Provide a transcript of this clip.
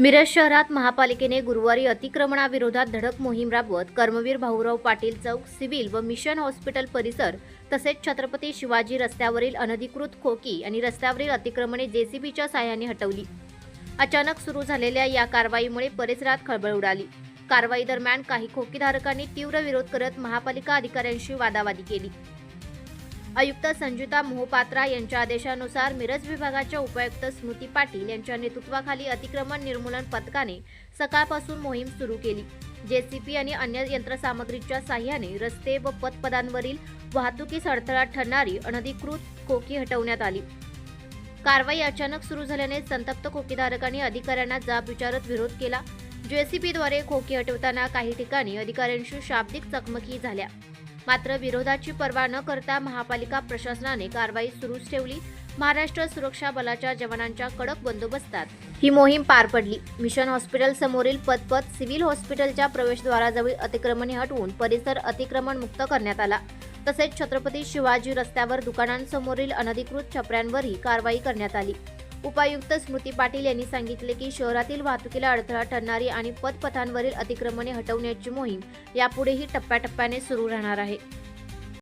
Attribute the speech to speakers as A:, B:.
A: मिरज शहरात महापालिकेने गुरुवारी अतिक्रमणाविरोधात धडक मोहीम राबवत कर्मवीर भाऊराव पाटील चौक, सिव्हिल व मिशन हॉस्पिटल परिसर तसेच छत्रपती शिवाजी रस्त्यावरील अनधिकृत खोकी आणि रस्त्यावरील अतिक्रमणे जेसीबीच्या साहाय्याने हटवली। अचानक सुरू झालेल्या या कारवाईमुळे परिसरात खळबळ उडाली। कारवाई दरम्यान काही खोकीधारकांनी तीव्र विरोध करत महापालिका अधिकाऱ्यांशी वादावादी केली। आयुक्त संजुता मोहपात्रा यांच्या आदेशानुसार मिरज विभागाच्या उपायुक्त स्मृती पाटील यांच्या नेतृत्वाखाली अतिक्रमण निर्मूलन पथकाने सकाळपासून मोहीम सुरू केली। जेसीबी आणि अन्य यंत्रसामग्रीच्या साहाय्याने रस्ते व पथपथांवरील वाहतुकीस अडथळा ठरणारी अनधिकृत खोकी हटवण्यात आली। कारवाई अचानक सुरू झाल्याने संतप्त खोकीधारकांनी अधिकाऱ्यांना जाब विचारत विरोध केला। जेसीबीद्वारे खोकी हटवताना काही ठिकाणी अधिकाऱ्यांशी शाब्दिक चकमकी झाल्या। मात्र विरोधाची पर्वा न करता महापालिका प्रशासनाने कारवाई सुरूच ठेवली। महाराष्ट्र सुरक्षा बलाच्या जवानांच्या कडक बंदोबस्तात ही मोहीम पार पडली। मिशन हॉस्पिटल समोरील पथपथ, सिव्हिल हॉस्पिटलच्या प्रवेशद्वाराजवळ अतिक्रमणे हटवून परिसर अतिक्रमण मुक्त करण्यात आला। तसेच छत्रपती शिवाजी रस्त्यावर दुकानांसमोरील अनधिकृत छपऱ्यांवरही कारवाई करण्यात आली। उपायुक्त स्मृती पाटील यांनी सांगितले की शहरातील वाहतुकीला अडथळा ठरणारी आणि पथपथांवरील अतिक्रमणे हटवण्याची मोहीम यापुढेही टप्प्याटप्प्याने सुरू राहणार आहे।